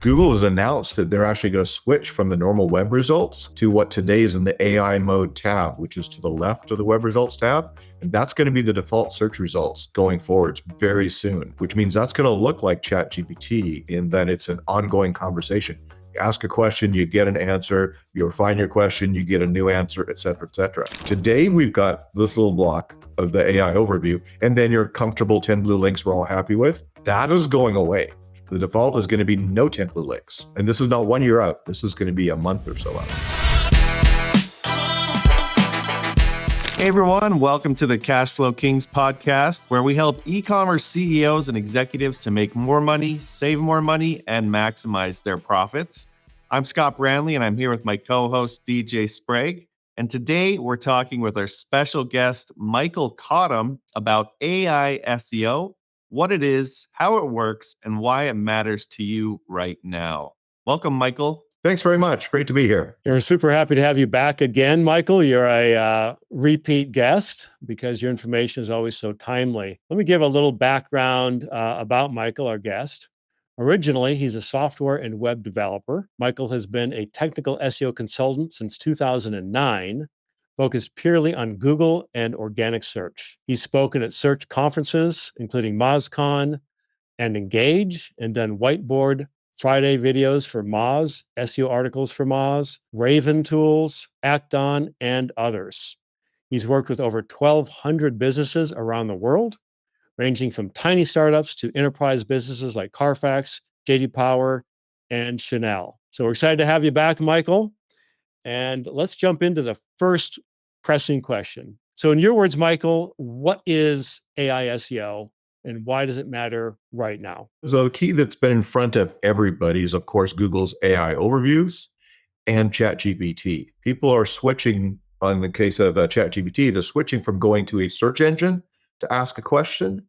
Google has announced that they're actually going to switch from the normal web results to what today is in the AI mode tab, which is to the left of the web results tab. And that's going to be the default search results going forward very soon, which means that's going to look like ChatGPT in that it's an ongoing conversation. You ask a question, you get an answer, you refine your question, you get a new answer, et cetera, et cetera. Today, we've got this little block of the AI overview, and then your comfortable 10 blue links we're all happy with. That is going away. The default is going to be no 10 blue links. And this is not 1 year out. This is going to be a month or so out. Hey everyone, welcome to the Cashflow Kings Podcast, where we help e-commerce CEOs and executives to make more money, save more money, and maximize their profits. I'm Scott Branley, and I'm here with my co-host, DJ Sprague. And today we're talking with our special guest, Michael Cottam, about AI SEO, what it is, how it works, and why it matters to you right now. Welcome, Michael. Thanks very much. Great to be here. We're super happy to have you back again, Michael. You're a repeat guest because your information is always so timely. Let me give a little background about Michael, our guest. Originally, he's a software and web developer. Michael has been a technical SEO consultant since 2009, focused purely on Google and organic search. He's spoken at search conferences, including MozCon and Engage, and done whiteboard Friday videos for Moz, SEO articles for Moz, Raven Tools, Acton, and others. He's worked with over 1,200 businesses around the world, ranging from tiny startups to enterprise businesses like Carfax, JD Power, and Chanel. So we're excited to have you back, Michael. And let's jump into the first pressing question. So in your words, Michael, what is AI SEO and why does it matter right now? So the key that's been in front of everybody is, of course, Google's AI overviews and ChatGPT. People are switching, on the case of ChatGPT, they're switching from going to a search engine to ask a question.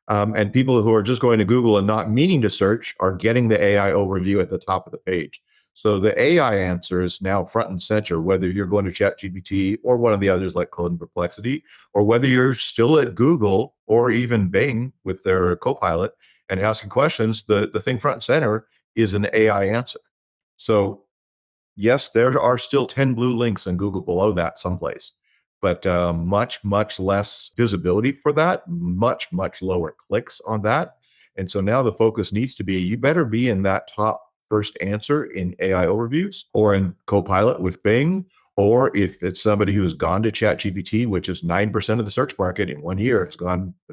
And people who are just going to Google and not meaning to search are getting the AI overview at the top of the page. So the AI answer is now front and center, whether you're going to ChatGPT or one of the others like Claude and Perplexity, or whether you're still at Google or even Bing with their Copilot and asking questions, the thing front and center is an AI answer. So yes, there are still 10 blue links in Google below that someplace, but much, much less visibility for that, much, much lower clicks on that. And so now the focus needs to be, you better be in that top first answer in AI overviews or in Copilot with Bing, or if it's somebody who has gone to ChatGPT, which is 9% of the search market in 1 year, it's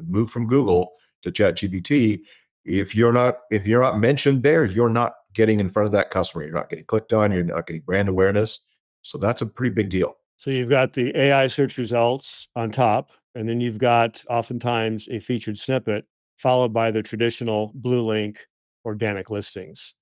moved from Google to ChatGPT. If you're not mentioned there, you're not getting in front of that customer. You're not getting clicked on. You're not getting brand awareness. So that's a pretty big deal. So you've got the AI search results on top, and then you've got oftentimes a featured snippet followed by the traditional blue link organic listings.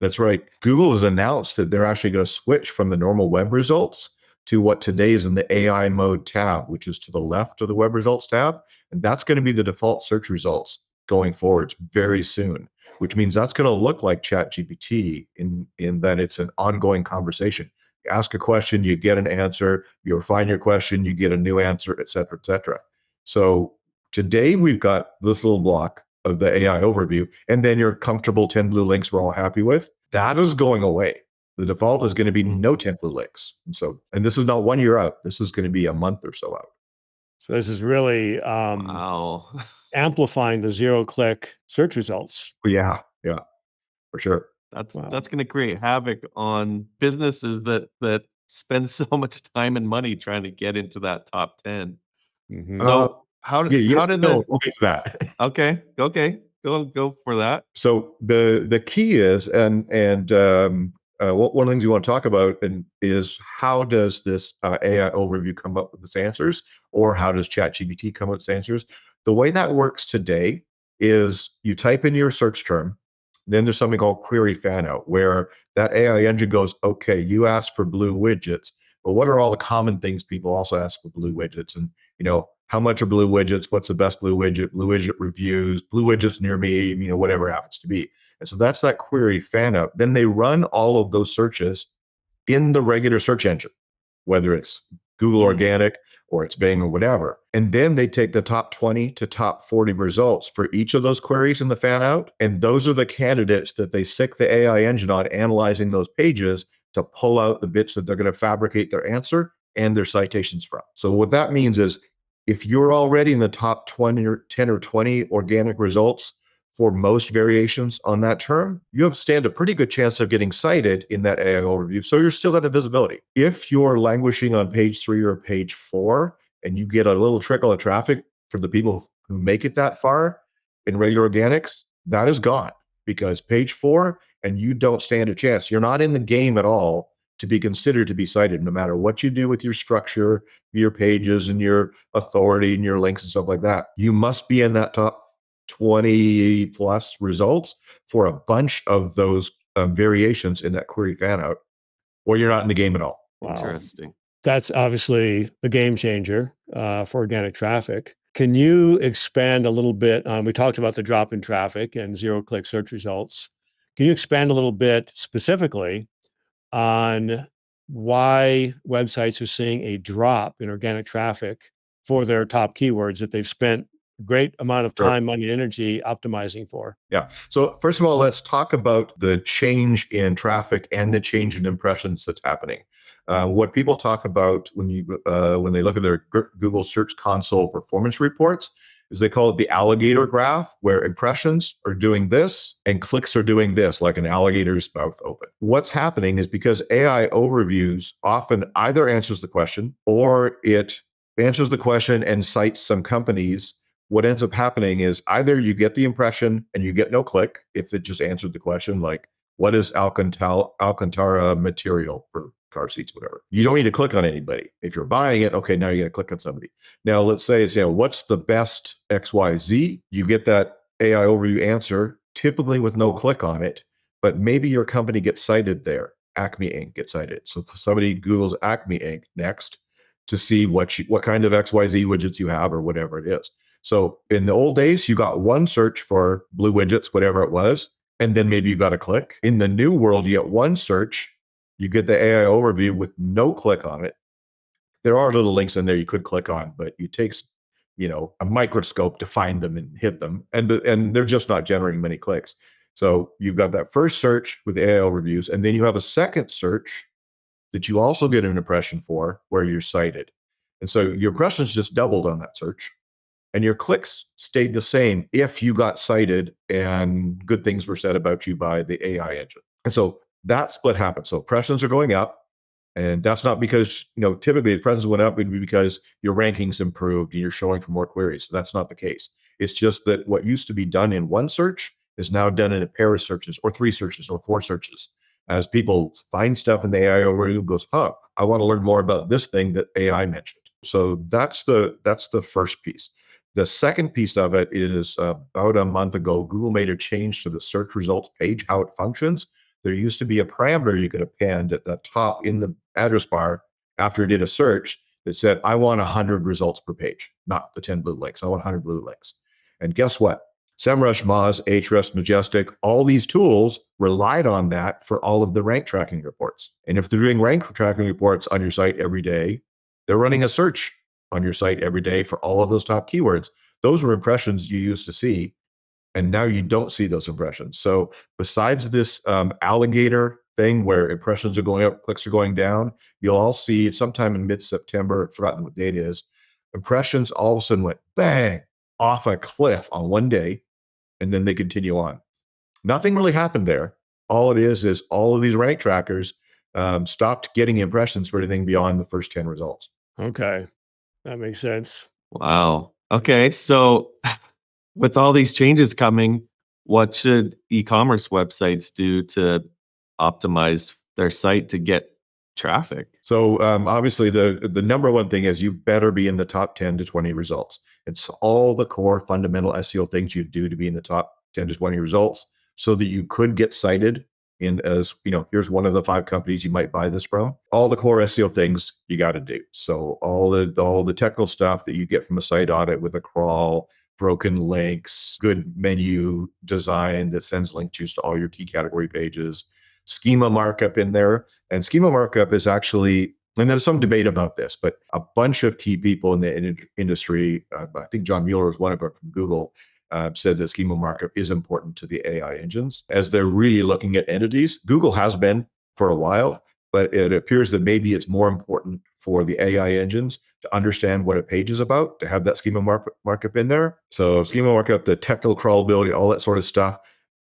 That's right. Google has announced that they're actually going to switch from the normal web results to what today is in the AI mode tab, which is to the left of the web results tab. And that's going to be the default search results going forward very soon, which means that's going to look like ChatGPT in that it's an ongoing conversation. You ask a question, you get an answer, you refine your question, you get a new answer, et cetera, et cetera. So today we've got this little block of the AI overview, and then your comfortable 10 blue links we're all happy with. That is going away. The default is going to be no 10 blue links. And this is not 1 year out. This is going to be a month or so out. So this is really amplifying the zero-click search results. Yeah, for sure. That's going to create havoc on businesses that spend so much time and money trying to get into that top 10. Mm-hmm. So how did we'll get to that. Okay, go for that. So the key is, and one of the things you want to talk about is how does this AI overview come up with its answers, or how does ChatGPT come up with its answers? The way that works today is you type in your search term, then there's something called query fan out, where that AI engine goes, okay, you asked for blue widgets, but what are all the common things people also ask for blue widgets? And how much are blue widgets? What's the best blue widget reviews, blue widgets near me, whatever it happens to be. And so that's that query fan out. Then they run all of those searches in the regular search engine, whether it's Google organic or it's Bing or whatever. And then they take the top 20 to top 40 results for each of those queries in the fan out. And those are the candidates that they sick the AI engine on analyzing those pages to pull out the bits that they're going to fabricate their answer and their citations from. So what that means is if you're already in the top 20 or 10 or 20 organic results for most variations on that term, you stand a pretty good chance of getting cited in that AI overview. So you're still got the visibility. If you're languishing on page 3 or page 4 and you get a little trickle of traffic from the people who make it that far in regular organics, that is gone because page 4 and you don't stand a chance. You're not in the game at all to be considered to be cited, no matter what you do with your structure, your pages and your authority and your links and stuff like that. You must be in that top 20 plus results for a bunch of those variations in that query fan out, or you're not in the game at all. Wow. Interesting. That's obviously a game changer for organic traffic. Can you expand a little bit on, we talked about the drop in traffic and zero-click search results. Can you expand a little bit specifically on why websites are seeing a drop in organic traffic for their top keywords that they've spent a great amount of time, money, and energy optimizing for? Yeah. So first of all, let's talk about the change in traffic and the change in impressions that's happening. What people talk about when they look at their Google Search Console performance reports is they call it the alligator graph, where impressions are doing this and clicks are doing this, like an alligator's mouth open. What's happening is because AI overviews often either answers the question or it answers the question and cites some companies. What ends up happening is either you get the impression and you get no click if it just answered the question, like, what is Alcantara material for car seats, whatever. You don't need to click on anybody. If you're buying it, okay, now you're going to click on somebody. Now, let's say it's, what's the best XYZ? You get that AI overview answer, typically with no click on it, but maybe your company gets cited there. Acme Inc. gets cited. So somebody Googles Acme Inc. next to see what kind of XYZ widgets you have or whatever it is. So in the old days, you got one search for blue widgets, whatever it was, and then maybe you got a click. In the new world, you get one search, you get the AI overview with no click on it. There are little links in there you could click on, but it takes, a microscope to find them and hit them. And they're just not generating many clicks. So you've got that first search with AI overviews, and then you have a second search that you also get an impression for where you're cited. And so your impressions just doubled on that search. And your clicks stayed the same if you got cited and good things were said about you by the AI engine. And so that's what happens. So impressions are going up. And that's not because, typically if impressions went up, it would be because your rankings improved and you're showing for more queries. So that's not the case. It's just that what used to be done in one search is now done in a pair of searches or 3 searches or 4 searches. As people find stuff in the AI overview, goes, I want to learn more about this thing that AI mentioned. So that's the first piece. The second piece of it is about a month ago, Google made a change to the search results page, how it functions. There used to be a parameter you could append at the top in the address bar after it did a search that said, I want 100 results per page, not the 10 blue links. I want 100 blue links. And guess what? SEMrush, Moz, Ahrefs, Majestic, all these tools relied on that for all of the rank tracking reports. And if they're doing rank tracking reports on your site every day, they're running a search on your site every day for all of those top keywords. Those were impressions you used to see, and now you don't see those impressions. So besides this alligator thing where impressions are going up, clicks are going down, you'll all see sometime in mid-September, I've forgotten what date it is, impressions all of a sudden went bang off a cliff on one day, and then they continue on. Nothing really happened there. All it is all of these rank trackers stopped getting impressions for anything beyond the first 10 results. Okay. That makes sense. Wow. Okay. So with all these changes coming, what should e-commerce websites do to optimize their site to get traffic? So obviously the number one thing is you better be in the top 10 to 20 results. It's all the core fundamental SEO things you do to be in the top 10 to 20 results so that you could get cited in as, here's one of the 5 companies you might buy this from. All the core SEO things you got to do. So all the technical stuff that you get from a site audit with a crawl, broken links, good menu design that sends link juice to all your key category pages, schema markup in there. And schema markup is actually And there's some debate about this, but a bunch of key people in the industry, I think John Mueller was one of them from Google, said that schema markup is important to the AI engines as they're really looking at entities. Google has been for a while, but it appears that maybe it's more important for the AI engines to understand what a page is about, to have that schema markup in there. So schema markup, the technical crawlability, all that sort of stuff.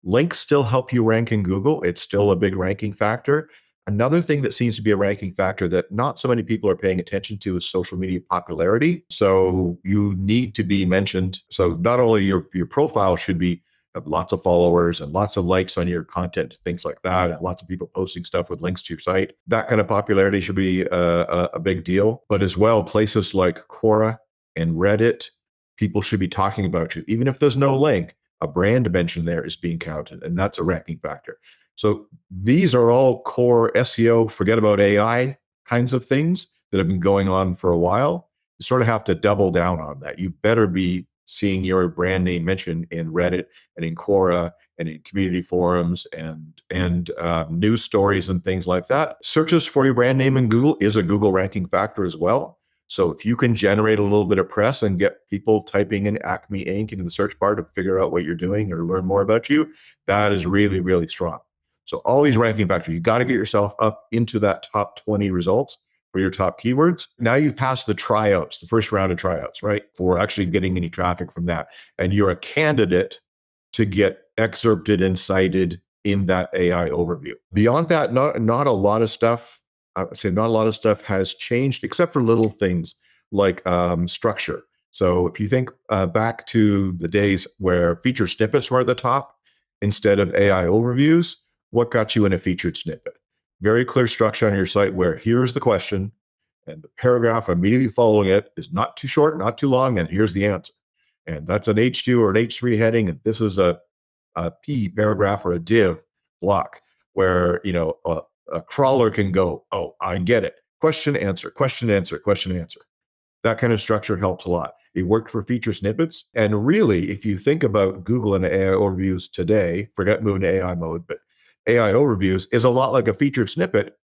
Links still help you rank in Google. It's still a big ranking factor. Another thing that seems to be a ranking factor that not so many people are paying attention to is social media popularity. So you need to be mentioned. So not only your profile should be have lots of followers and lots of likes on your content, things like that, and lots of people posting stuff with links to your site. That kind of popularity should be a big deal. But as well, places like Quora and Reddit, people should be talking about you. Even if there's no link, a brand mention there is being counted, and that's a ranking factor. So these are all core SEO, forget about AI kinds of things that have been going on for a while. You sort of have to double down on that. You better be seeing your brand name mentioned in Reddit and in Quora and in community forums and news stories and things like that. Searches for your brand name in Google is a Google ranking factor as well. So if you can generate a little bit of press and get people typing in Acme Inc. into the search bar to figure out what you're doing or learn more about you, that is really, really strong. So all these ranking factors, you got to get yourself up into that top 20 results for your top keywords. Now you pass the tryouts, the first round of tryouts, right? For actually getting any traffic from that. And you're a candidate to get excerpted and cited in that AI overview. Beyond that, not a lot of stuff. I would say not a lot of stuff has changed except for little things like structure. So if you think back to the days where featured snippets were at the top instead of AI overviews, what got you in a featured snippet? Very clear structure on your site where here's the question and the paragraph immediately following it is not too short, not too long, and here's the answer. And that's an H2 or an H3 heading, and this is a P paragraph or a div block where a crawler can go, oh, I get it. Question, answer, question, answer, question, answer. That kind of structure helps a lot. It worked for feature snippets. And really, if you think about Google and AI overviews today, forget moving to AI mode, but AI overviews is a lot like a featured snippet.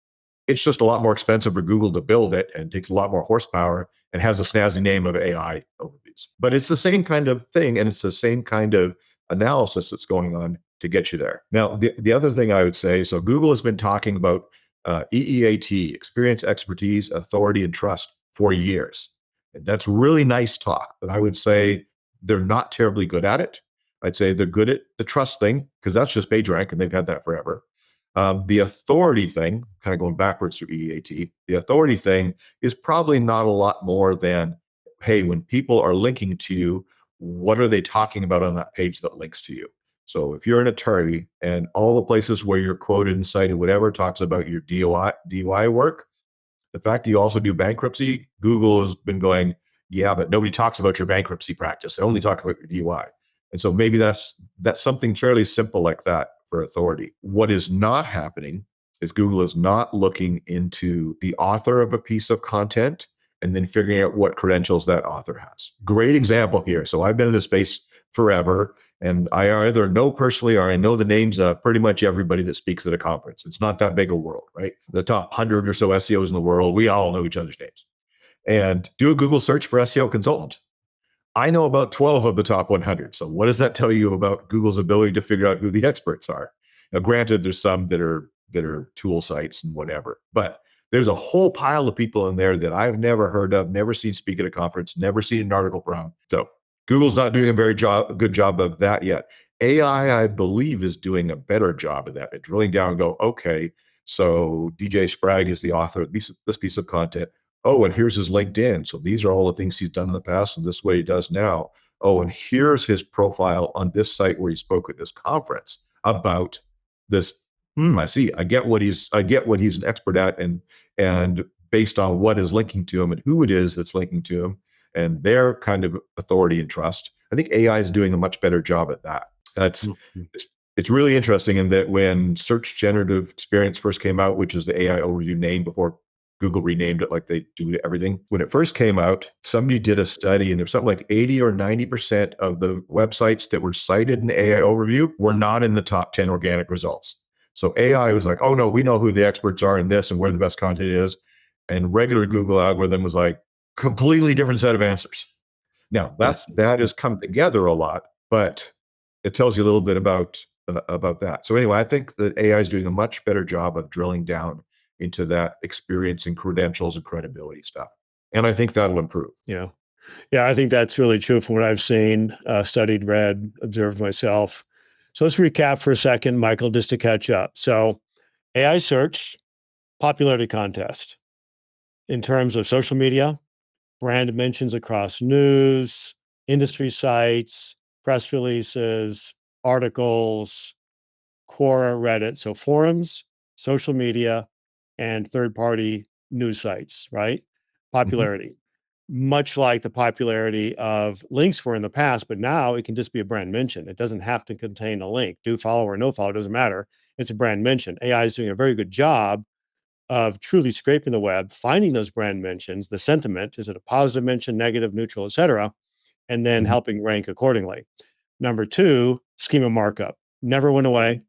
It's just a lot more expensive for Google to build it and takes a lot more horsepower and has a snazzy name of AI overviews. But it's the same kind of thing, and it's the same kind of analysis that's going on to get you there. Now, the other thing I would say, so Google has been talking about EEAT, experience, expertise, authority, and trust for years. And that's really nice talk, but I would say they're not terribly good at it. I'd say they're good at the trust thing because that's just PageRank and they've had that forever. The authority thing, kind of going backwards through EEAT, the authority thing is probably not a lot more than, hey, when people are linking to you, what are they talking about on that page that links to you? So if you're an attorney and all the places where you're quoted and cited, whatever talks about your DUI work, the fact that you also do bankruptcy, Google has been going, yeah, but nobody talks about your bankruptcy practice. They only talk about your DUI. And so maybe that's something fairly simple like that for authority. What is not happening is Google is not looking into the author of a piece of content and then figuring out what credentials that author has. Great example here. So I've been in this space forever, and I either know personally or I know the names of pretty much everybody that speaks at a conference. It's not that big a world, right? The top 100 or so SEOs in the world, we all know each other's names. And do a Google search for SEO consultant. I know about 12 of the top 100. So what does that tell you about Google's ability to figure out who the experts are? Now, granted, there's some that are tool sites and whatever, but there's a whole pile of people in there that I've never heard of, never seen speak at a conference, never seen an article from. So Google's not doing a very good job of that yet. AI, I believe, is doing a better job of that. It's drilling down and go, okay, so DJ Sprague is the author of this piece of content. Oh, and here's his LinkedIn. So these are all the things he's done in the past, and this is what he does now. Oh, and here's his profile on this site where he spoke at this conference about this. I see. I get what he's an expert at, and based on what is linking to him and who it is that's linking to him and their kind of authority and trust. I think AI is doing a much better job at that. It's really interesting in that when Search Generative Experience first came out, which is the AI overview name before Google renamed it like they do everything. When it first came out, somebody did a study and there's something like 80 or 90% of the websites that were cited in the AI overview were not in the top 10 organic results. So AI was like, oh no, we know who the experts are in this and where the best content is. And regular Google algorithm was like completely different set of answers. Now that has come together a lot, but it tells you a little bit about that. So anyway, I think that AI is doing a much better job of drilling down into that experience and credentials and credibility stuff. And I think that'll improve. Yeah. Yeah, I think that's really true from what I've seen, studied, read, observed myself. So let's recap for a second, Michael, just to catch up. So AI search, popularity contest in terms of social media, brand mentions across news, industry sites, press releases, articles, Quora, Reddit. So forums, social media, and third-party news sites, right? Popularity. Much like the popularity of links were in the past, but now it can just be a brand mention. It doesn't have to contain a link. Do follow or no follow, doesn't matter. It's a brand mention. AI is doing a very good job of truly scraping the web, finding those brand mentions, the sentiment, is it a positive mention, negative, neutral, et cetera, and then Mhm. helping rank accordingly. Number two, schema markup. Never went away.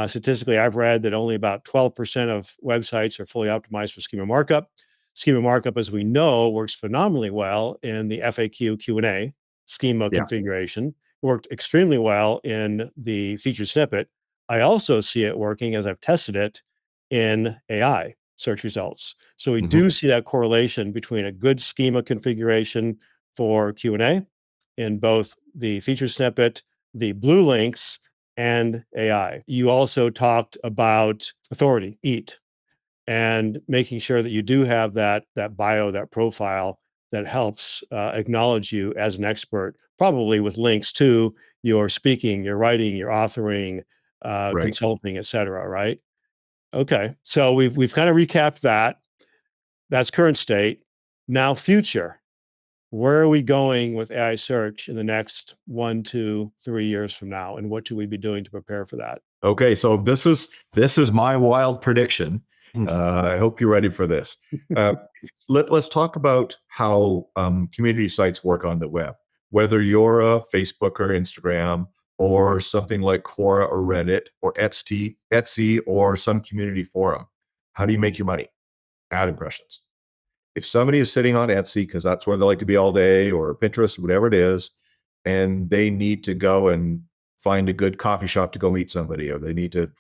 Statistically, I've read that only about 12% of websites are fully optimized for schema markup. Schema markup, as we know, works phenomenally well in the FAQ Q&A schema Yeah. configuration. It worked extremely well in the featured snippet. I also see it working as I've tested it in AI search results. So we do see that correlation between a good schema configuration for Q&A in both the feature snippet, the blue links, and AI. You also talked about authority, EAT, and making sure that you do have that bio, that profile that helps acknowledge you as an expert, probably with links to your speaking, your writing, your authoring, Right. consulting, et cetera, right? Okay, so we've kind of recapped that. That's current state. Now future. Where are we going with AI search in the next 1, 2, 3 years from now? And what should we be doing to prepare for that? Okay. So this is my wild prediction. Hmm. I hope you're ready for this. Uh, let's talk about how community sites work on the web. Whether you're a Facebook or Instagram or something like Quora or Reddit or Etsy or some community forum, how do you make your money? Ad impressions. If somebody is sitting on Etsy, because that's where they like to be all day, or Pinterest, whatever it is, and they need to go and find a good coffee shop to go meet somebody, or they need to,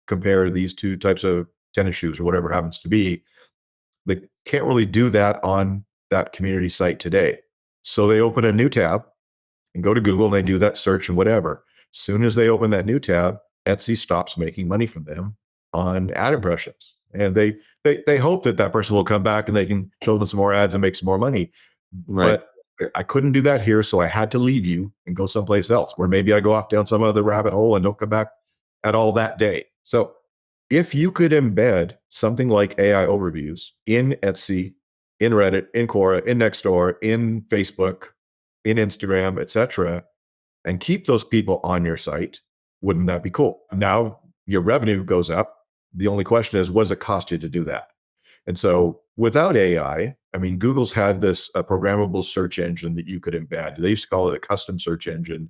compare these two types of tennis shoes or whatever it happens to be, they can't really do that on that community site today. So they open a new tab and go to Google and they do that search and whatever. As soon as they open that new tab, Etsy stops making money from them on ad impressions. And they hope that that person will come back and they can show them some more ads and make some more money. Right. But I couldn't do that here. So I had to leave you and go someplace else where maybe I go off down some other rabbit hole and don't come back at all that day. So if you could embed something like AI overviews in Etsy, in Reddit, in Quora, in Nextdoor, in Facebook, in Instagram, etc., and keep those people on your site, wouldn't that be cool? Now your revenue goes up. The only question is, what does it cost you to do that? And so without AI, I mean, Google's had this programmable search engine that you could embed. They used to call it a custom search engine.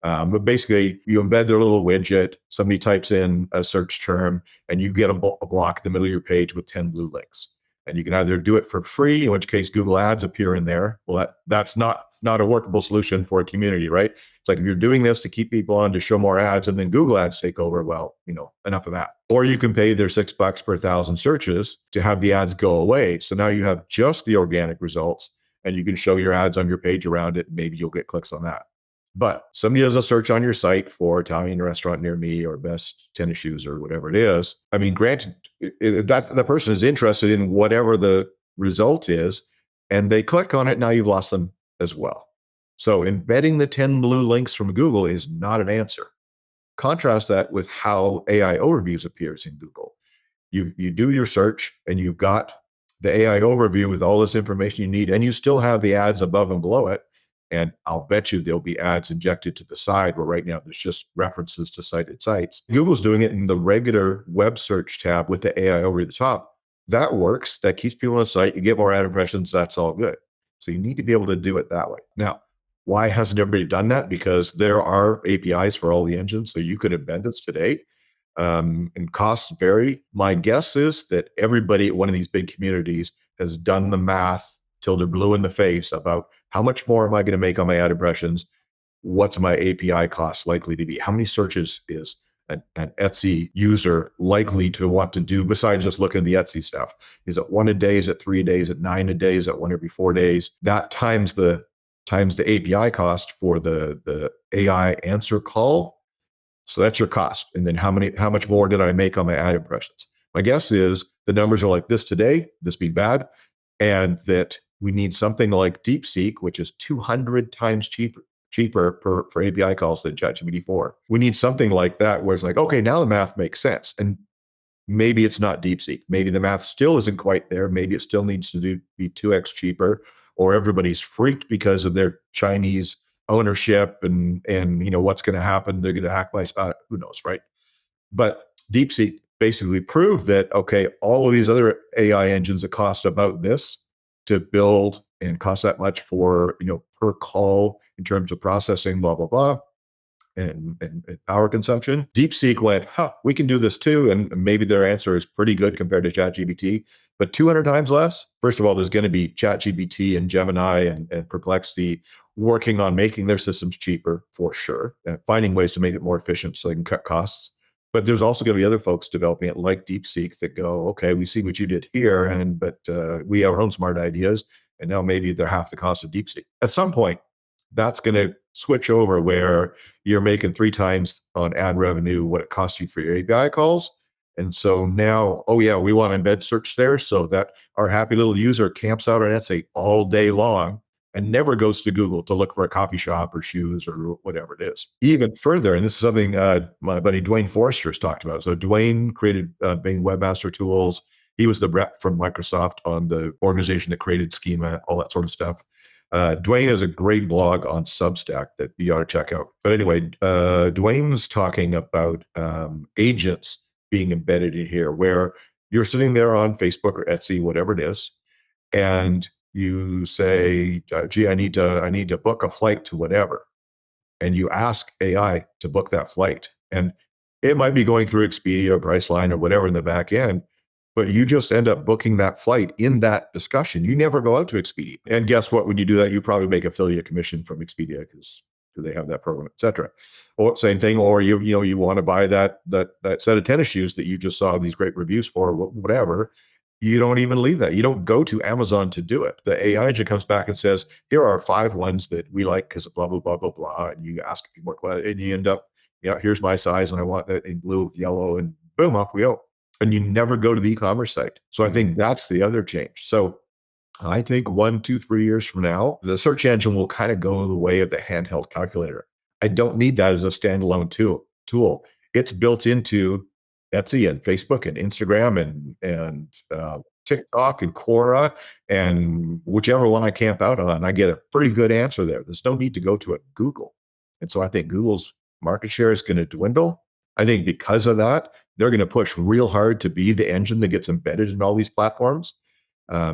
But basically, you embed their little widget. Somebody types in a search term, and you get a block in the middle of your page with 10 blue links. And you can either do it for free, in which case Google Ads appear in there. Well, that's not a workable solution for a community, right? It's like if you're doing this to keep people on to show more ads, and then Google Ads take over. Well, enough of that. Or you can pay their $6 per 1,000 searches to have the ads go away. So now you have just the organic results, and you can show your ads on your page around it. Maybe you'll get clicks on that. But somebody does a search on your site for Italian restaurant near me or best tennis shoes or whatever it is. I mean, granted, that person is interested in whatever the result is, and they click on it. Now you've lost them as well. So embedding the 10 blue links from Google is not an answer. Contrast that with how AI overviews appears in Google. You do your search and you've got the AI overview with all this information you need, and you still have the ads above and below it. And I'll bet you there'll be ads injected to the side where right now there's just references to cited sites. Google's doing it in the regular web search tab with the AI over the top. That works. That keeps people on the site. You get more ad impressions. That's all good. So you need to be able to do it that way. Now, why hasn't everybody done that? Because there are APIs for all the engines. So you could embed this today. and costs vary. My guess is that everybody at one of these big communities has done the math till they're blue in the face about how much more am I going to make on my ad impressions? What's my API cost likely to be? How many searches is an Etsy user likely to want to do besides just looking at the Etsy stuff? Is it 1 a day? Is it 3 a day? Is it 9 a day? Is it 1 every 4 days? That times the API cost for the AI answer call. So that's your cost. And then how much more did I make on my ad impressions? My guess is the numbers are like this today, this being bad, and that we need something like DeepSeek, which is 200 times cheaper for API calls than ChatGPT 4. We need something like that where it's like, okay, now the math makes sense. And maybe it's not DeepSeek. Maybe the math still isn't quite there. Maybe it still needs to be 2x cheaper, or everybody's freaked because of their Chinese ownership and what's going to happen. They're going to hack my who knows, right? But DeepSeek basically proved that, okay, all of these other AI engines that cost about this to build and cost that much for, per call in terms of processing, blah, blah, blah, and power consumption. DeepSeek went, we can do this too. And maybe their answer is pretty good compared to ChatGPT, but 200 times less. First of all, there's going to be ChatGPT and Gemini and Perplexity working on making their systems cheaper for sure, and finding ways to make it more efficient so they can cut costs. But there's also going to be other folks developing it like DeepSeek that go, okay, we see what you did here, but we have our own smart ideas, and now maybe they're half the cost of DeepSeek. At some point, that's going to switch over where you're making 3 times on ad revenue what it costs you for your API calls. And so now, oh yeah, we want to embed search there so that our happy little user camps out on Etsy all day long and never goes to Google to look for a coffee shop or shoes or whatever it is. Even further, and this is something my buddy Dwayne Forrester has talked about. So Dwayne created Bing Webmaster Tools. He was the rep from Microsoft on the organization that created Schema, all that sort of stuff. Dwayne has a great blog on Substack that you ought to check out. But anyway, Dwayne was talking about agents being embedded in here, where you're sitting there on Facebook or Etsy, whatever it is, and you say, gee, I need to book a flight to whatever. And you ask AI to book that flight. And it might be going through Expedia or Priceline or whatever in the back end, but you just end up booking that flight in that discussion. You never go out to Expedia. And guess what? When you do that, you probably make affiliate commission from Expedia because they have that program, et cetera. Or same thing, or you want to buy that set of tennis shoes that you just saw these great reviews for, whatever. You don't even leave that. You don't go to Amazon to do it. The AI engine comes back and says, here are 5 ones that we like because of blah, blah, blah, blah, blah. And you ask a few more questions and you end up, here's my size and I want that in blue with yellow, and boom, off we go. And you never go to the e-commerce site. So I think that's the other change. So I think 1, 2, 3 years from now, the search engine will kind of go the way of the handheld calculator. I don't need that as a standalone tool. It's built into Etsy and Facebook and Instagram and TikTok and Quora and whichever one I camp out on. I get a pretty good answer there. There's no need to go to a Google. And so I think Google's market share is going to dwindle. I think because of that, they're going to push real hard to be the engine that gets embedded in all these platforms,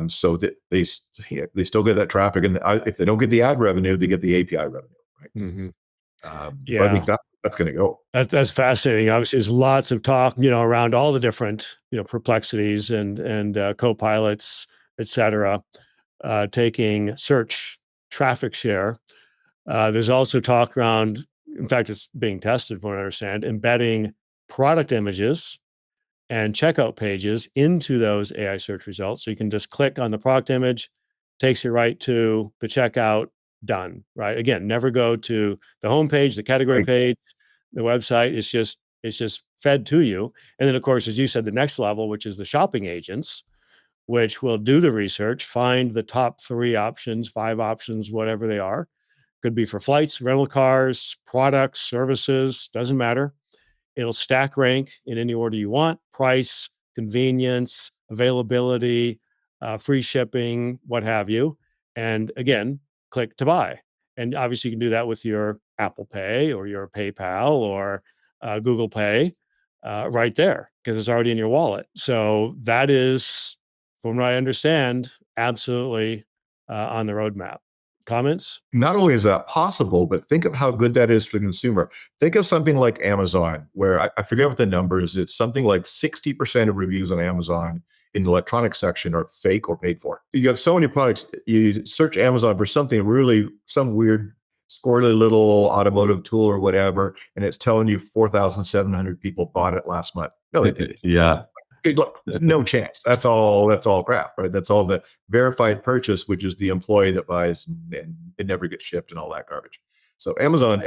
so that they still get that traffic. And if they don't get the ad revenue, they get the API revenue. Right? Mm-hmm. But I think that's going to go. That's fascinating. Obviously, there's lots of talk, around all the different, perplexities and co-pilots, et cetera, taking search traffic share. There's also talk around, in fact, it's being tested, from what I understand, embedding product images and checkout pages into those AI search results. So you can just click on the product image, takes you right to the checkout, done, right? Again, never go to the homepage, the category page, the website. It's just fed to you. And then, of course, as you said, the next level, which is the shopping agents, which will do the research, find the top 3 options, 5 options, whatever they are. Could be for flights, rental cars, products, services, doesn't matter. It'll stack rank in any order you want: price, convenience, availability, free shipping, what have you. And again, click to buy. And obviously you can do that with your Apple Pay or your PayPal or Google Pay right there because it's already in your wallet. So that is, from what I understand, absolutely on the roadmap. comments? Not only is that possible, but think of how good that is for the consumer. Think of something like Amazon, where I forget what the number is. It's something like 60% of reviews on Amazon in the electronics section are fake or paid for. You have so many products. You search Amazon for something really, some weird, squirrely little automotive tool or whatever, and it's telling you 4,700 people bought it last month. No, they didn't. Yeah. Look, no chance. That's all crap, right? That's all the verified purchase, which is the employee that buys and it never gets shipped and all that garbage. So Amazon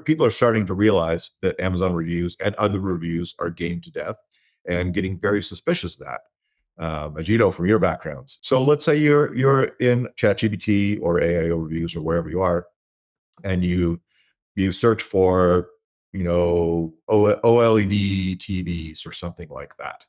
people are starting to realize that Amazon reviews and other reviews are game to death and getting very suspicious of that. As you know from your backgrounds. So let's say you're in ChatGPT or AI overviews or wherever you are, and you search for OLED TVs or something like that,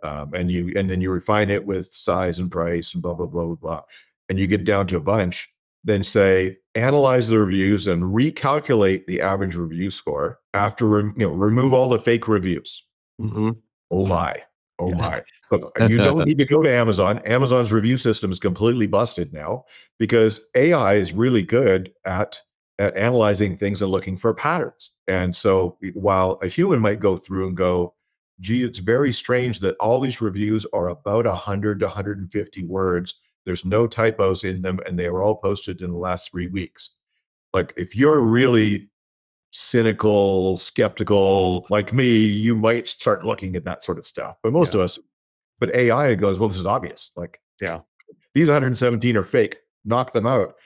and then you refine it with size and price and blah blah blah blah blah, and you get down to a bunch. Then say analyze the reviews and recalculate the average review score after remove all the fake reviews. Mm-hmm. Oh my. Oh my. But you don't need to go to Amazon. Amazon's review system is completely busted now because AI is really good at analyzing things and looking for patterns. And so while a human might go through and go, gee, it's very strange that all these reviews are about 100 to 150 words. There's no typos in them, and they were all posted in the last 3 weeks. Like if you're really cynical, skeptical like me, you might start looking at that sort of stuff. But most of us, but AI goes, well, this is obvious. Like, these 117 are fake. Knock them out.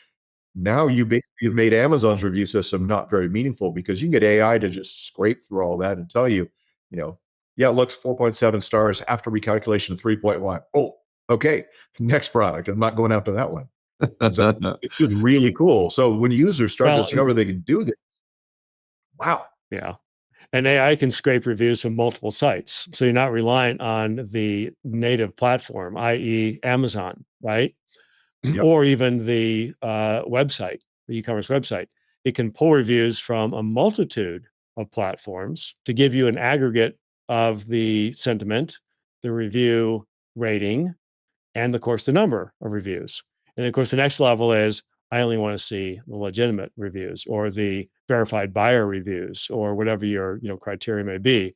Now you've made Amazon's review system not very meaningful because you can get AI to just scrape through all that and tell you, yeah, it looks 4.7 stars after recalculation of 3.1. Oh, okay. Next product. I'm not going after that one. So it's just really cool. So when users start to discover they can do this, wow. Yeah. And AI can scrape reviews from multiple sites. So you're not reliant on the native platform, i.e. Amazon, right? Yep. Or even the website, the e-commerce website. It can pull reviews from a multitude of platforms to give you an aggregate of the sentiment, the review rating, and of course the number of reviews. And of course the next level is I only want to see the legitimate reviews or the verified buyer reviews or whatever your criteria may be.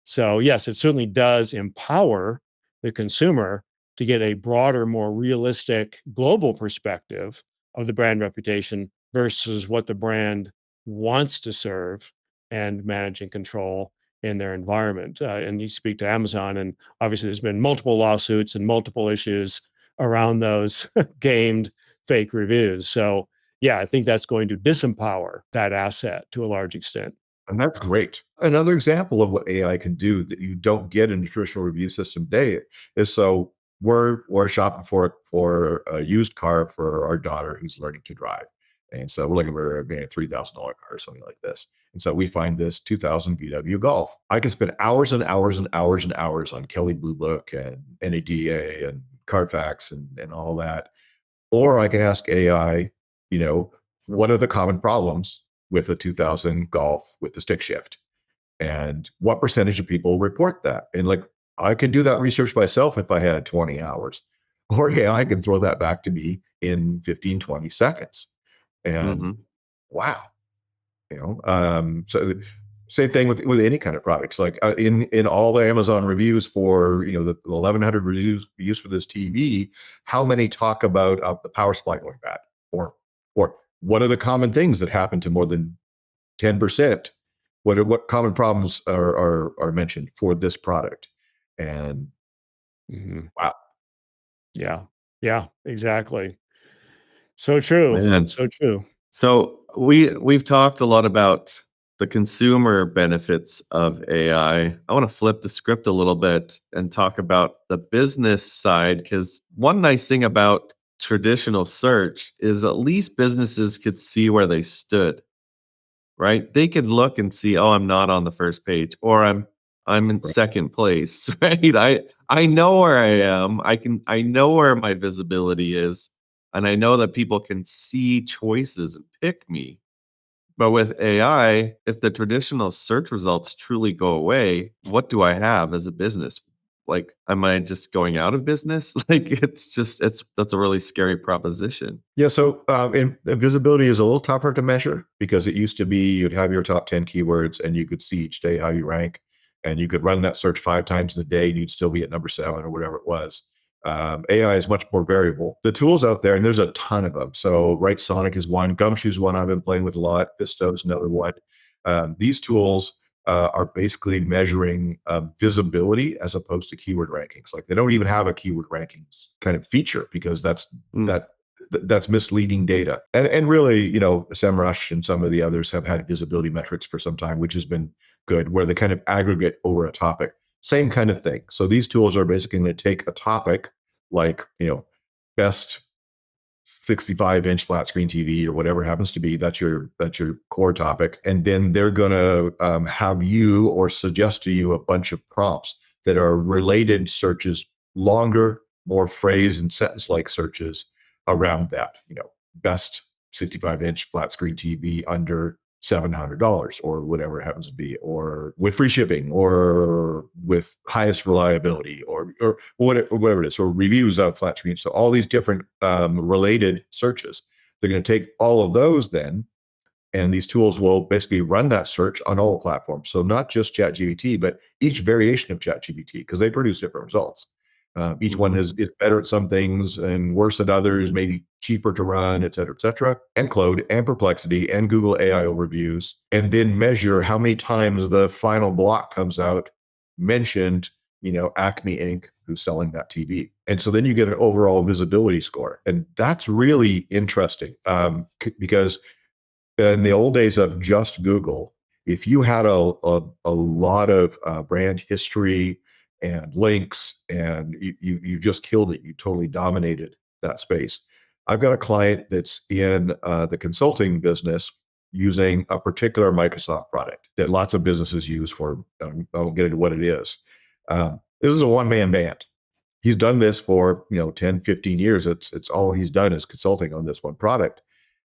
So yes, it certainly does empower the consumer to get a broader, more realistic global perspective of the brand reputation versus what the brand wants to serve and manage and control in their environment. And you speak to Amazon, and obviously there's been multiple lawsuits and multiple issues around those gamed fake reviews. So yeah, I think that's going to disempower that asset to a large extent. And that's great. Another example of what AI can do that you don't get in the traditional review system today is so we're shopping for a used car for our daughter who's learning to drive. And so we're looking for a $3,000 car or something like this. And so we find this 2000 VW Golf. I can spend hours and hours and hours and hours on Kelley Blue Book and NADA and Carfax and all that. Or I can ask AI, what are the common problems with a 2000 Golf with the stick shift? And what percentage of people report that? And like, I could do that research myself if I had 20 hours. Or AI can throw that back to me in 15, 20 seconds. And wow, so same thing with any kind of products. Like in all the Amazon reviews for the 1,100 reviews for this TV, how many talk about the power supply going bad, or what are the common things that happen to more than 10%? What common problems are mentioned for this product? And wow, yeah, exactly. So true. Man. So true. So we've talked a lot about the consumer benefits of AI. I want to flip the script a little bit and talk about the business side, because one nice thing about traditional search is at least businesses could see where they stood, right? They could look and see, oh, I'm not on the first page, or I'm in second place, right? I know where I am. I know where my visibility is. And I know that people can see choices and pick me. But with AI, if the traditional search results truly go away, what do I have as a business? Like, am I just going out of business? Like, that's a really scary proposition. Yeah, so visibility is a little tougher to measure because it used to be you'd have your top 10 keywords and you could see each day how you rank, and you could run that search 5 times in the day and you'd still be at number 7 or whatever it was. AI is much more variable. The tools out there, and there's a ton of them. So Right Sonic is one, Gumshoe's one I've been playing with a lot, Visto is another one. These tools are basically measuring visibility as opposed to keyword rankings. Like, they don't even have a keyword rankings kind of feature because that's misleading data. And really, SEMrush and some of the others have had visibility metrics for some time, which has been good, where they kind of aggregate over a topic. Same kind of thing. So these tools are basically going to take a topic like, best 65-inch flat screen TV or whatever it happens to be. That's your core topic. And then they're going to have you or suggest to you a bunch of prompts that are related searches, longer, more phrase and sentence-like searches around that. Best 65-inch flat screen TV under $700 or whatever it happens to be, or with free shipping, or with highest reliability, or whatever it is, or reviews of flat screen. So all these different related searches, they're going to take all of those then, and these tools will basically run that search on all platforms. So not just ChatGPT, but each variation of ChatGPT, because they produce different results. Each one is better at some things and worse at others, maybe cheaper to run, et cetera, and Claude and Perplexity and Google AI overviews, and then measure how many times the final block comes out mentioned, Acme Inc., who's selling that TV. And so then you get an overall visibility score. And that's really interesting because in the old days of just Google, if you had a lot of brand history and links, and you just killed it. You totally dominated that space. I've got a client that's in the consulting business using a particular Microsoft product that lots of businesses use for, I won't get into what it is. This is a one-man band. He's done this for 10, 15 years. It's all he's done is consulting on this one product.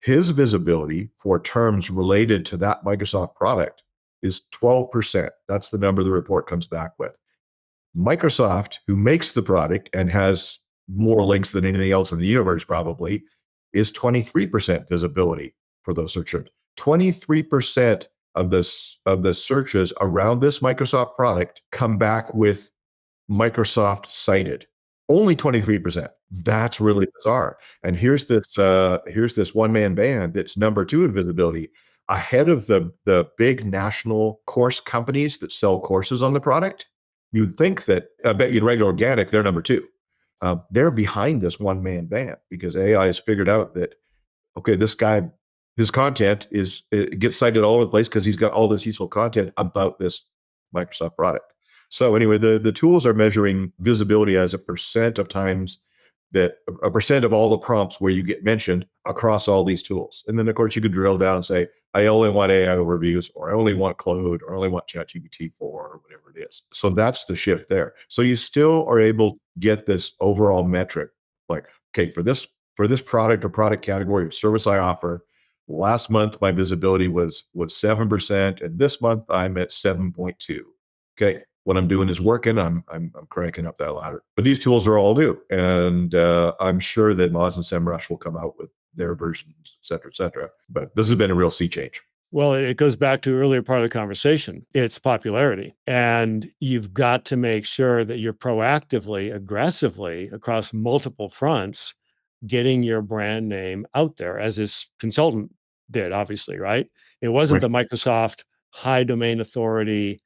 His visibility for terms related to that Microsoft product is 12%. That's the number the report comes back with. Microsoft, who makes the product and has more links than anything else in the universe probably, is 23% visibility for those search terms. 23% of the searches around this Microsoft product come back with Microsoft cited. Only 23%. That's really bizarre. And here's this one-man band that's number 2 in visibility, ahead of the big national course companies that sell courses on the product. You'd think that, I bet you'd regular organic, they're number 2. They're behind this one-man band because AI has figured out that, okay, this guy, his content gets cited all over the place because he's got all this useful content about this Microsoft product. So anyway, the tools are measuring visibility as a percent of times, that a percent of all the prompts where you get mentioned across all these tools. And then of course you could drill down and say, I only want AI overviews, or I only want Claude, or I only want ChatGPT 4, or whatever it is. So that's the shift there. So you still are able to get this overall metric, like, okay, for this product or product category or service I offer, last month my visibility was 7%, and this month I'm at 7.2. Okay, what I'm doing is working. I'm cranking up that ladder. But these tools are all new, and I'm sure that Moz and SEMrush will come out with their versions, et cetera, et cetera. But this has been a real sea change. Well, it goes back to earlier part of the conversation. It's popularity. And you've got to make sure that you're proactively, aggressively, across multiple fronts, getting your brand name out there, as this consultant did, obviously, right? It wasn't Right. the Microsoft high domain authority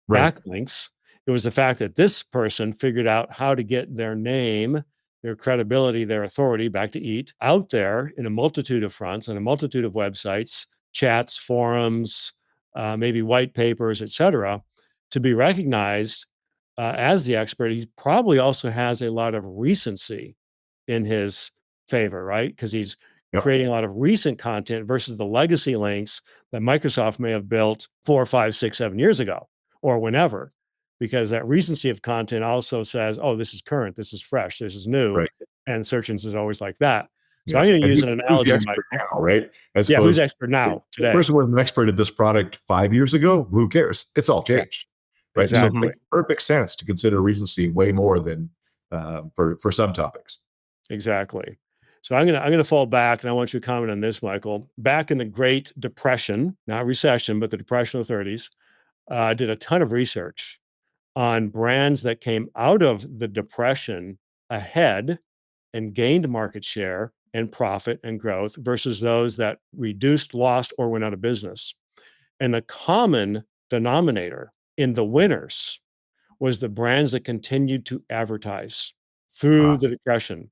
Right. backlinks. It was the fact that this person figured out how to get their name, their credibility, their authority, back to EAT, out there in a multitude of fronts and a multitude of websites, chats, forums, maybe white papers, et cetera, to be recognized as the expert. He probably also has a lot of recency in his favor, right? Because he's Yep. creating a lot of recent content versus the legacy links that Microsoft may have built 4, 5, 6, 7 years ago, or whenever, because that recency of content also says, oh, this is current, this is fresh, this is new. Right. And search engines is always like that. So Yeah. I'm going to And use an who's the analogy, expert Mike. now, right? As Yeah, who's opposed expert now, the today? person was an expert at this product 5 years ago. Who cares? It's all changed. right? So it Exactly. makes perfect sense to consider recency way more than for some topics. Exactly. So I'm gonna fall back, and I want you to comment on this, Michael. Back in the Great Depression, not recession, but the Depression of the 30s, I did a ton of research on brands that came out of the depression ahead and gained market share and profit and growth versus those that reduced, lost, or went out of business. And the common denominator in the winners was the brands that continued to advertise through Ah, the depression,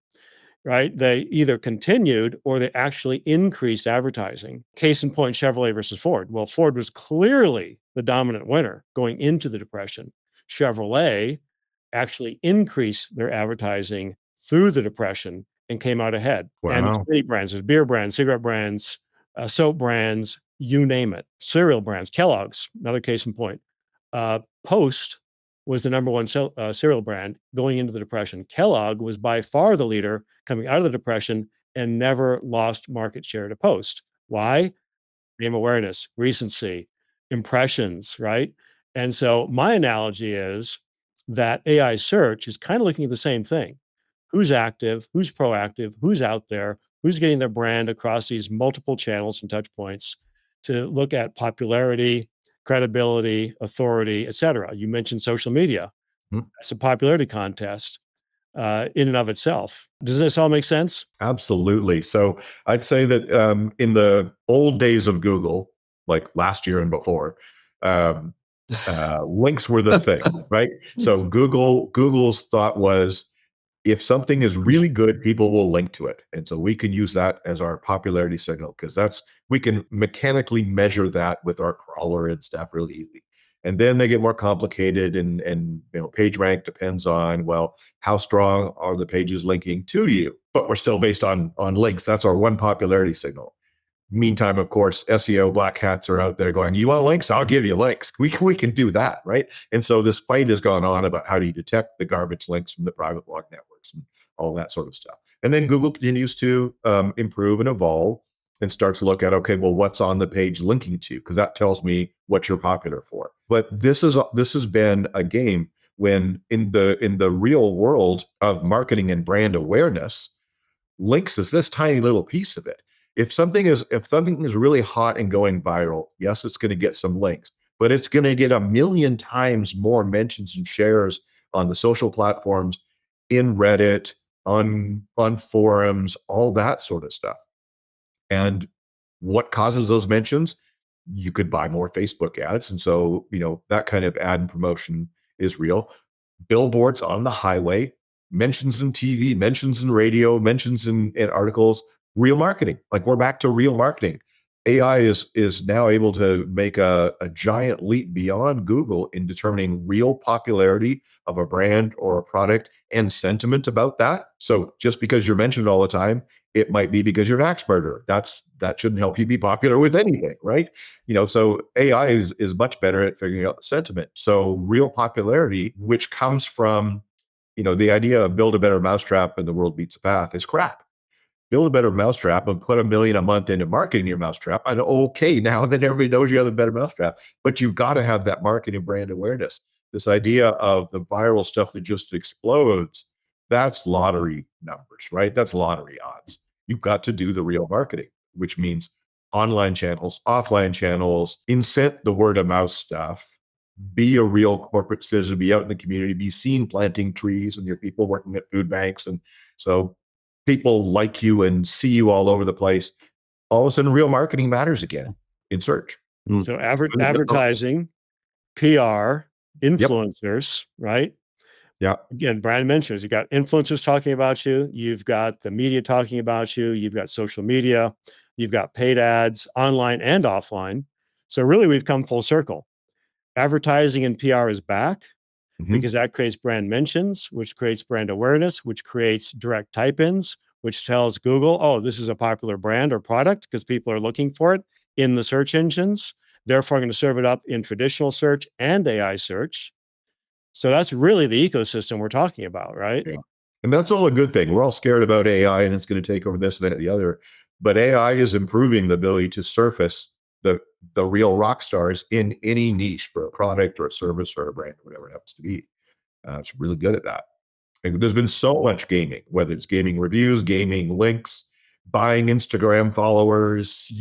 right? They either continued or they actually increased advertising. Case in point, Chevrolet versus Ford. Well, Ford was clearly the dominant winner going into the depression. Chevrolet actually increased their advertising through the depression and came out ahead. And there's wow. many brands, there's beer brands, cigarette brands, soap brands, you name it, cereal brands, Kellogg's, another case in point. Post was the number one cereal brand going into the depression. Kellogg was by far the leader coming out of the depression and never lost market share to Post. Why? Name awareness, recency, impressions, right? And so my analogy is that AI search is kind of looking at the same thing. Who's active, who's proactive, who's out there, who's getting their brand across these multiple channels and touch points to look at popularity, credibility, authority, et cetera. You mentioned social media. Hmm. It's a popularity contest in and of itself. Does this all make sense? Absolutely. So I'd say that in the old days of Google, like last year and before, um, links were the thing, right? So Google's thought was, if something is really good, people will link to it. And so we can use that as our popularity signal because we can mechanically measure that with our crawler and stuff really easy. And then they get more complicated and page rank depends on, well, how strong are the pages linking to you? But we're still based on links. That's our one popularity signal. Meantime, of course, SEO black hats are out there going, you want links? I'll give you links. We can do that, right? And so this fight has gone on about how do you detect the garbage links from the private blog networks and all that sort of stuff. And then Google continues to improve and evolve and starts to look at, okay, well, what's on the page linking to? Because that tells me what you're popular for. But this has been a game when in the real world of marketing and brand awareness, links is this tiny little piece of it. If something is really hot and going viral, yes, it's going to get some links, but it's going to get a million times more mentions and shares on the social platforms, in Reddit, on forums, all that sort of stuff. And what causes those mentions? You could buy more Facebook ads. And so, that kind of ad and promotion is real. Billboards on the highway, mentions in TV, mentions in radio, mentions in articles, real marketing. Like we're back to real marketing. AI is now able to make a giant leap beyond Google in determining real popularity of a brand or a product and sentiment about that. So just because you're mentioned all the time, it might be because you're an axe murderer. That shouldn't help you be popular with anything, right? So AI is much better at figuring out the sentiment. So real popularity, which comes from, the idea of build a better mousetrap and the world beats the path is crap. Build a better mousetrap and put $1 million a month into marketing your mousetrap. And okay, now then everybody knows you have a better mousetrap, but you've got to have that marketing brand awareness. This idea of the viral stuff that just explodes, that's lottery numbers, right? That's lottery odds. You've got to do the real marketing, which means online channels, offline channels, incent the word of mouth stuff, be a real corporate citizen, be out in the community, be seen planting trees and your people working at food banks. And so people like you and see you all over the place. All of a sudden, real marketing matters again in search. So advertising, PR, Yep. influencers, right? Yeah. Again, brand mentions, you got influencers talking about you, you've got the media talking about you, you've got social media, you've got paid ads online and offline. So really we've come full circle. Advertising and PR is back Mhm. because that creates brand mentions, which creates brand awareness, which creates direct type-ins, which tells Google, oh, this is a popular brand or product because people are looking for it in the search engines. Therefore, I'm going to serve it up in traditional search and AI search. So that's really the ecosystem we're talking about, right? Yeah. And that's all a good thing. We're all scared about AI and it's going to take over this, that, and the other. But AI is improving the ability to surface the real rock stars in any niche for a product or a service or a brand, or whatever it happens to be. It's really good at that. And there's been so much gaming, whether it's gaming reviews, gaming links, buying Instagram followers,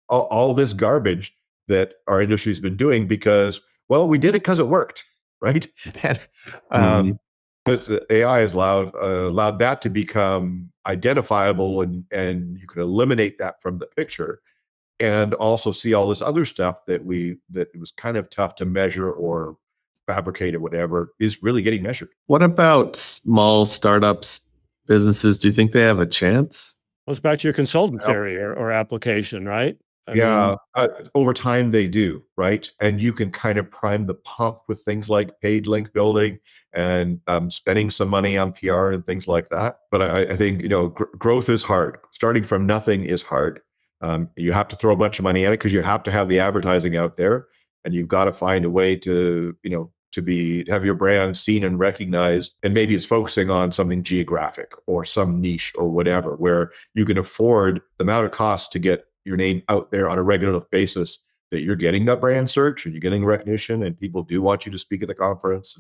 all this garbage that our industry's been doing because, well, we did it because it worked, right? And because the AI has allowed that to become identifiable, and you can eliminate that from the picture, and also see all this other stuff that it was kind of tough to measure or fabricate or whatever is really getting measured. What about small startups, businesses? Do you think they have a chance? Well, it's back to your consultant theory or application, right? Over time they do, right? And you can kind of prime the pump with things like paid link building and spending some money on PR and things like that. But I think, growth is hard. Starting from nothing is hard. You have to throw a bunch of money at it because you have to have the advertising out there, and you've got to find a way to have your brand seen and recognized. And maybe it's focusing on something geographic or some niche or whatever, where you can afford the amount of cost to get your name out there on a regular basis, that you're getting that brand search and you're getting recognition, and people do want you to speak at the conference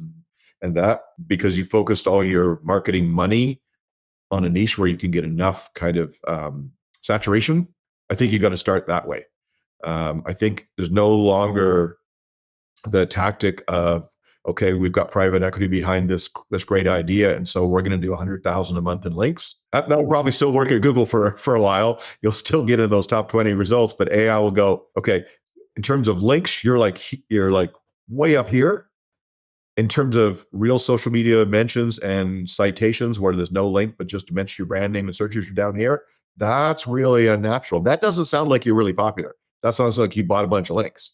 and that, because you focused all your marketing money on a niche where you can get enough kind of saturation. I think you got to start that way. I think there's no longer the tactic of, okay, we've got private equity behind this great idea, and so we're going to do 100,000 a month in links. That will probably still work at Google for a while. You'll still get in those top 20 results, but AI will go, okay, in terms of links, you're like way up here. In terms of real social media mentions and citations where there's no link, but just to mention your brand name and searches, you're down here. That's really unnatural. That doesn't sound like you're really popular. That sounds like you bought a bunch of links.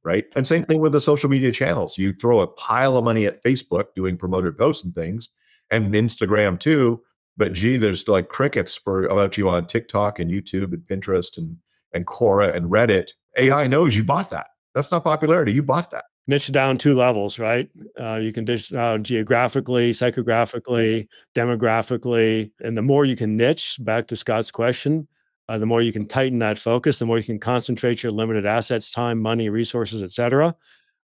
Right. And same thing with the social media channels. You throw a pile of money at Facebook doing promoted posts and things, and Instagram too. But there's like crickets about you on TikTok and YouTube and Pinterest and Quora and Reddit. AI knows you bought that. That's not popularity. You bought that. Niche down 2 levels, right? You can niche down geographically, psychographically, demographically. And the more you can niche, back to Scott's question, the more you can tighten that focus, the more you can concentrate your limited assets, time, money, resources, et cetera,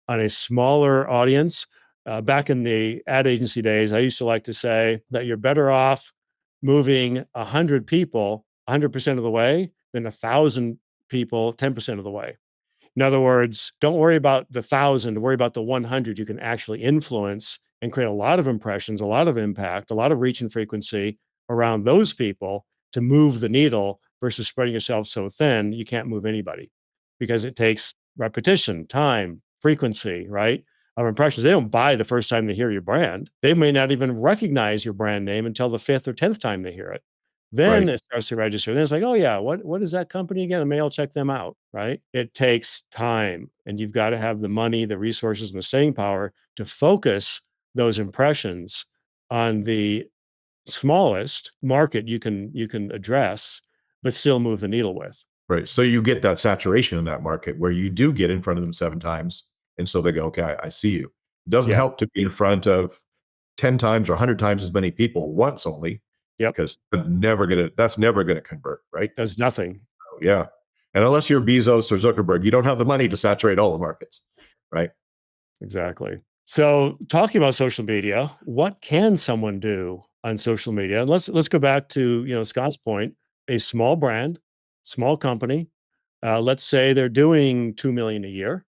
on a smaller audience. Back in the ad agency days, I used to like to say that you're better off moving 100 people 100% of the way than 1,000 people 10% of the way. In other words, don't worry about the 1,000, worry about the 100 you can actually influence and create a lot of impressions, a lot of impact, a lot of reach and frequency around those people to move the needle, versus spreading yourself so thin you can't move anybody, because it takes repetition, time, frequency, right, of impressions. They don't buy the first time they hear your brand. They may not even recognize your brand name until the 5th or 10th time they hear it. Then Right. it starts to register. Then it's like, oh yeah, what is that company again? Maybe I'll check them out, right? It takes time, and you've got to have the money, the resources, and the staying power to focus those impressions on the smallest market you can address, but still move the needle with. Right. So you get that saturation in that market where you do get in front of them 7 times. And so they go, okay, I see you. It doesn't Yeah. help to be in front of 10 times or 100 times as many people once only, Yep. because that's never going to convert. Right. Does nothing. Yeah. And unless you're Bezos or Zuckerberg, you don't have the money to saturate all the markets. Right. Exactly. So talking about social media, what can someone do on social media? And let's go back to Scott's point, a small brand, small company. Let's say they're doing 2 million a year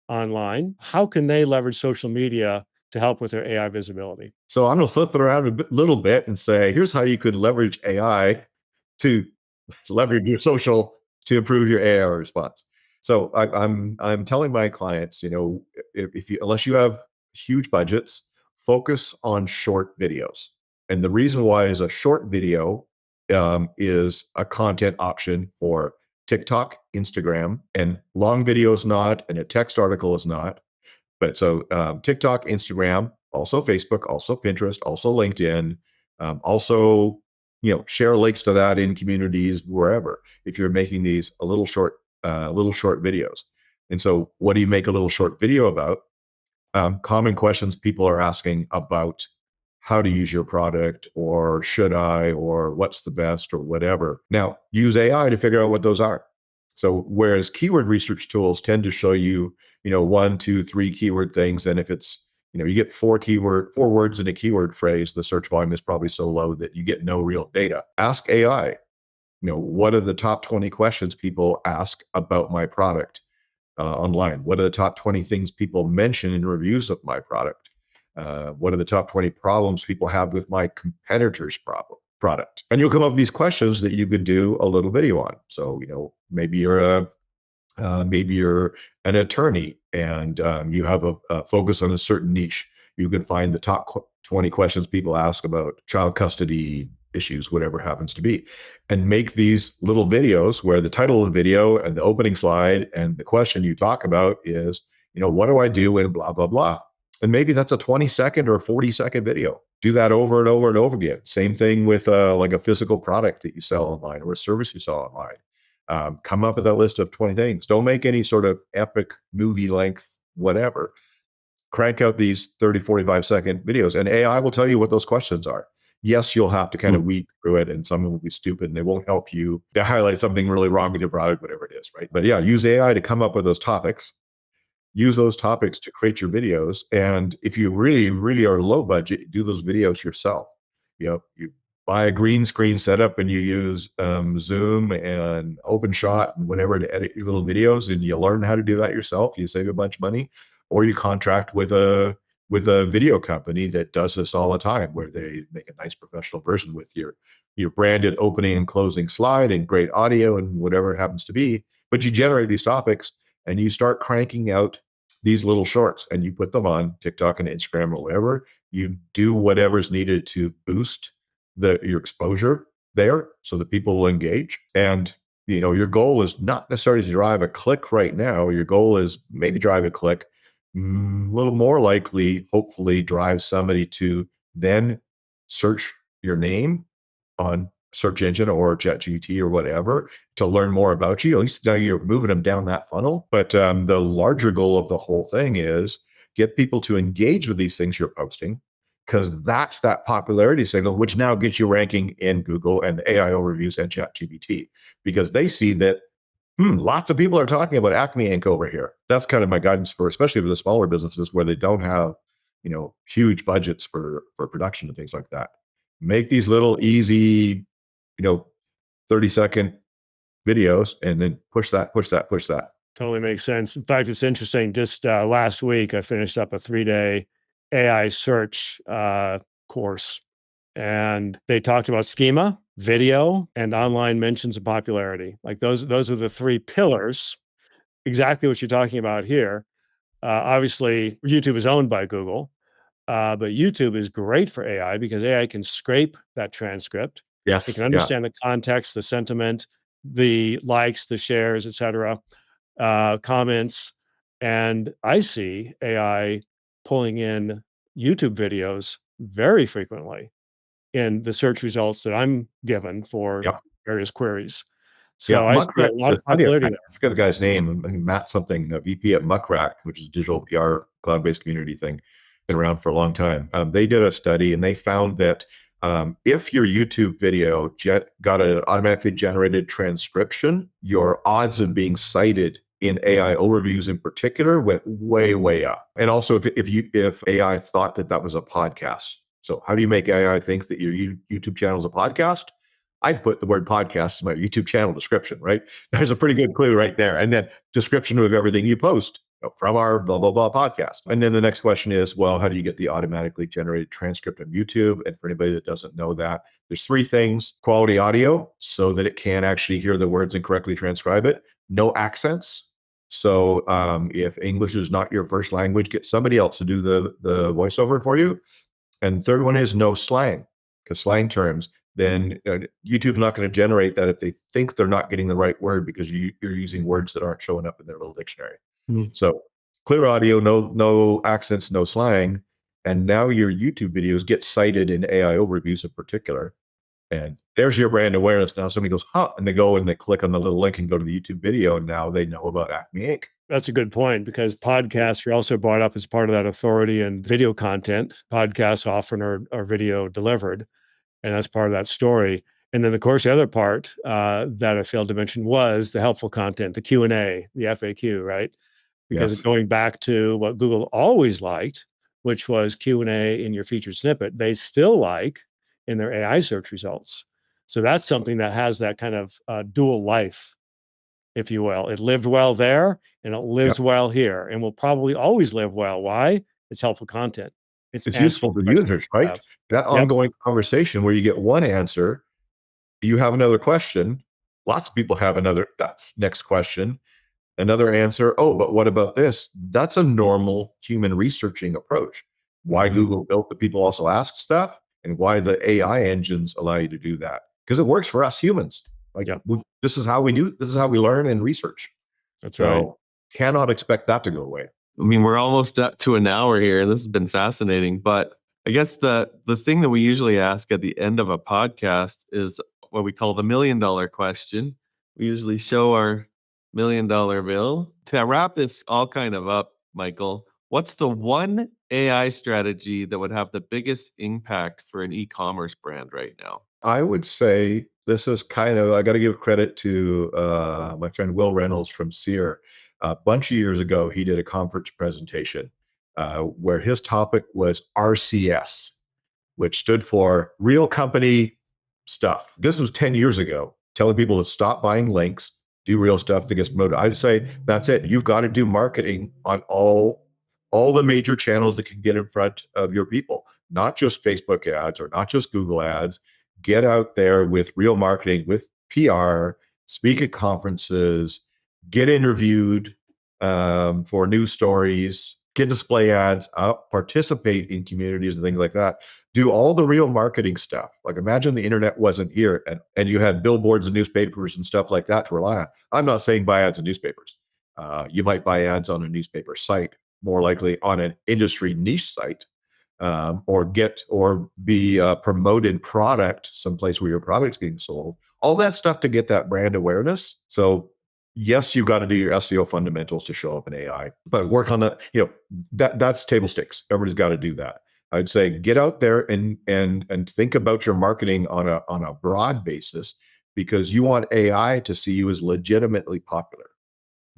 online. How can they leverage social media to help with their AI visibility? So I'm going to flip it around little bit and say, here's how you could leverage AI to leverage your social to improve your AI response. So I'm telling my clients, if you, unless you have huge budgets, focus on short videos. And the reason why is a short video is a content option for TikTok, Instagram, and long video is not, and a text article is not. But so TikTok, Instagram, also Facebook, also Pinterest, also LinkedIn, also share links to that in communities wherever. If you're making these little short videos, and so what do you make a little short video about? Common questions people are asking about how to use your product, or should I, or what's the best, or whatever. Now use AI to figure out what those are. So whereas keyword research tools tend to show you, 1, 2, 3 keyword things, and if it's, you get four words in a keyword phrase, the search volume is probably so low that you get no real data. Ask AI, what are the top 20 questions people ask about my product online? What are the top 20 things people mention in reviews of my product? What are the top 20 problems people have with my competitors' product? And you'll come up with these questions that you could do a little video on. So, maybe you're an attorney and you have a focus on a certain niche. You can find the top 20 questions people ask about child custody issues, whatever happens to be, and make these little videos where the title of the video and the opening slide and the question you talk about is, what do I do in blah, blah, blah. And maybe that's a 20-second or 40-second video. Do that over and over and over again. Same thing with like a physical product that you sell online or a service you sell online. Come up with a list of 20 things. Don't make any sort of epic movie length, whatever. Crank out these 30, 45-second videos, and AI will tell you what those questions are. Yes, you'll have to kind of weed through it, and some will be stupid and they won't help you. They highlight something really wrong with your product, whatever it is, right? But yeah, use AI to come up with those topics. Use those topics to create your videos. And if you really, really are low budget, do those videos yourself. You buy a green screen setup and you use Zoom and OpenShot and whatever to edit your little videos, and you learn how to do that yourself. You save a bunch of money, or you contract with a video company that does this all the time, where they make a nice professional version with your branded opening and closing slide and great audio and whatever it happens to be. But you generate these topics and you start cranking out these little shorts and you put them on TikTok and Instagram or whatever. You do whatever's needed to boost your exposure there so that people will engage. And your goal is not necessarily to drive a click right now. Your goal is maybe drive a click, a little more likely, hopefully drive somebody to then search your name on search engine or ChatGPT or whatever to learn more about you. At least now you're moving them down that funnel. But the larger goal of the whole thing is get people to engage with these things you're posting, because that's that popularity signal, which now gets you ranking in Google and the AI overviews and ChatGPT, because they see that lots of people are talking about Acme Ink over here. That's kind of my guidance for, especially for the smaller businesses where they don't have, huge budgets for production and things like that. Make these little easy, 30-second videos and then push that. Totally makes sense. In fact, it's interesting. Just last week, I finished up a 3-day AI search course, and they talked about schema, video, and online mentions of popularity. Like those are the 3 pillars. Exactly what you're talking about here. Obviously, YouTube is owned by Google, but YouTube is great for AI because AI can scrape that transcript. Yes. It can understand the context, the sentiment, the likes, the shares, et cetera, comments. And I see AI pulling in YouTube videos very frequently in the search results that I'm given for various queries. So I see a lot of popularity there. I forget the guy's name, Matt something, a VP at Muckrack, which is a digital PR cloud-based community thing, been around for a long time. They did a study and they found that if your YouTube video got an automatically generated transcription, your odds of being cited in AI overviews in particular went way, way up. And also if AI thought that was a podcast. So how do you make AI think that your YouTube channel is a podcast? I put the word podcast in my YouTube channel description, right? There's a pretty good clue right there. And then description of everything you post from our blah, blah, blah podcast. And then the next question is, well, how do you get the automatically generated transcript of YouTube? And for anybody that doesn't know that, there's 3 things: quality audio, so that it can actually hear the words and correctly transcribe it; no accents. So if English is not your first language, get somebody else to do the voiceover for you. And third one is no slang, because slang terms, then YouTube's not going to generate that if they think they're not getting the right word, because you're using words that aren't showing up in their little dictionary. So clear audio, no accents, no slang. And now your YouTube videos get cited in AI overviews in particular. And there's your brand awareness. Now somebody goes, and they go and they click on the little link and go to the YouTube video. And now they know about Acme Ink. That's a good point, because podcasts are also brought up as part of that authority, and video content. Podcasts often are video delivered, and that's part of that story. And then, of course, the other part that I failed to mention was the helpful content, the Q&A, the FAQ, right? Because Yes. going back to what Google always liked, which was Q&A in your featured snippet, they still like in their AI search results. So that's something that has that kind of dual life, if you will. It lived well there and it lives Yep. well here and will probably always live well. Why? It's helpful content. It's It's answering useful to questions users, you right? have. That Yep, ongoing conversation where you get one answer, you have another question. Lots of people have another that's next question, another answer. Oh, but what about this? That's a normal human researching approach. Why Google built the people also ask stuff and why the AI engines allow you to do that. Because it works for us humans. Like yep, this is how we do, this is how we learn and research. that's right. So cannot expect that to go away. I mean, we're almost up to an hour here, and this has been fascinating. But I guess the thing that we usually ask at the end of a podcast is what we call the $1,000,000 question. We usually show our $1,000,000 bill. To wrap this all kind of up, Michael, what's the one AI strategy that would have the biggest impact for an e-commerce brand right now? I would say this is kind of, I got to give credit to my friend Will Reynolds from Sear. A bunch of years ago, he did a conference presentation where his topic was RCS, which stood for real company stuff. This was 10 years ago, telling people to stop buying links, do real stuff that gets promoted. I'd say that's it. You've got to do marketing on all the major channels that can get in front of your people, not just Facebook ads or not just Google ads. Get out there with real marketing, with PR, speak at conferences, get interviewed for news stories, get display ads, participate in communities and things like that. Do all the real marketing stuff. Like imagine the internet wasn't here and you had billboards and newspapers and stuff like that to rely on. I'm not saying buy ads in newspapers. You might buy ads on a newspaper site, more likely on an industry niche site, or be a promoted product someplace where your product's getting sold. All that stuff to get that brand awareness. So yes, you've got to do your SEO fundamentals to show up in AI, but work on the, that's table stakes. Everybody's got to do that. I'd say get out there and think about your marketing on a broad basis, because you want AI to see you as legitimately popular.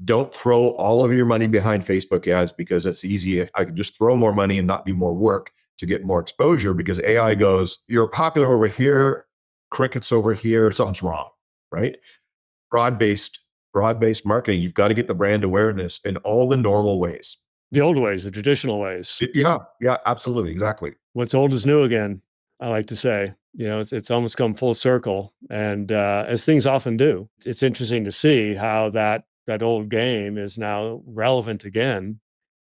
Don't throw all of your money behind Facebook ads because it's easy. I can just throw more money and not do more work to get more exposure, because AI goes, you're popular over here, crickets over here, something's wrong, right? Broad-based marketing. You've got to get the brand awareness in all the normal ways. The old ways, the traditional ways. Yeah, absolutely. Exactly. What's old is new again, I like to say. It's almost come full circle. And as things often do, it's interesting to see how that old game is now relevant again.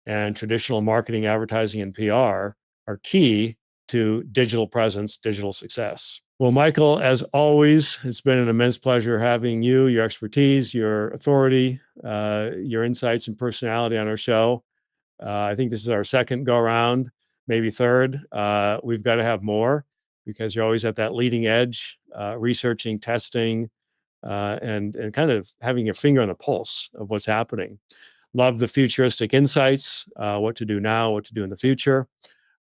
And traditional marketing, advertising, and PR are key to digital presence, digital success. Well, Michael, as always, it's been an immense pleasure having you, your expertise, your authority, your insights and personality on our show. I think this is our second go around, maybe third. We've got to have more because you're always at that leading edge, researching, testing, and kind of having your finger on the pulse of what's happening. Love the futuristic insights, what to do now, what to do in the future.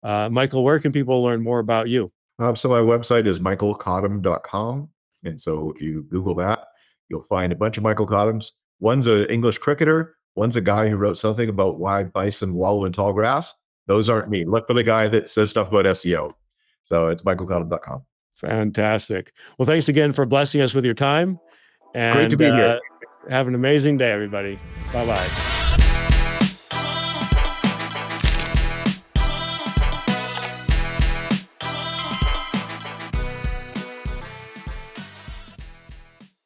Michael, where can people learn more about you? So my website is michaelcottam.com. And so if you Google that, you'll find a bunch of Michael Cottams. One's an English cricketer. One's a guy who wrote something about why bison wallow in tall grass. Those aren't me. Look for the guy that says stuff about SEO. So it's michaelcottam.com. Fantastic. Well, thanks again for blessing us with your time. And Great to be here. have an amazing day, everybody. Bye-bye.